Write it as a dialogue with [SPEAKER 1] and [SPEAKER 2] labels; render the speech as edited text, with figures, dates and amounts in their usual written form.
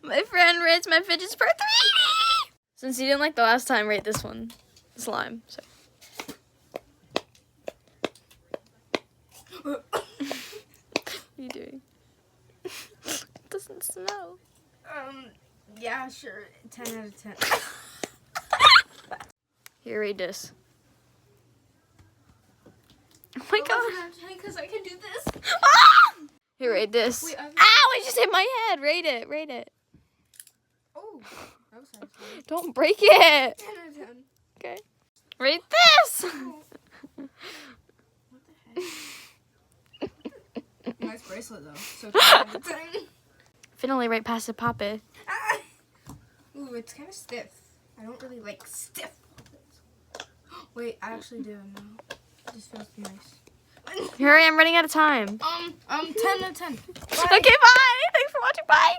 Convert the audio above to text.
[SPEAKER 1] My friend rates my fidgets per 3. Since you didn't like the last time, rate this one. Slime. So. What are you doing? It doesn't smell.
[SPEAKER 2] Yeah, sure. 10 out of 10.
[SPEAKER 1] Here, read this. Oh my god.
[SPEAKER 2] Because I can do this.
[SPEAKER 1] Ah! Here, rate this.
[SPEAKER 2] Wait,
[SPEAKER 1] Ow! I just hit my head. Rate it. Rate it.
[SPEAKER 2] Oh, that was satisfying.
[SPEAKER 1] Don't break it.
[SPEAKER 2] 10 out of 10.
[SPEAKER 1] Okay. Rate this.
[SPEAKER 2] What the heck? Nice bracelet, though. So 10 out of 10.
[SPEAKER 1] Finally, right past the poppet.
[SPEAKER 2] Ah! Ooh, it's kind of stiff. I don't really like stiff puppets. Wait, I actually do now. It just feels nice.
[SPEAKER 1] Here I am running out of time.
[SPEAKER 2] 10 out of 10. Bye.
[SPEAKER 1] Okay, bye. Thanks for watching. Bye.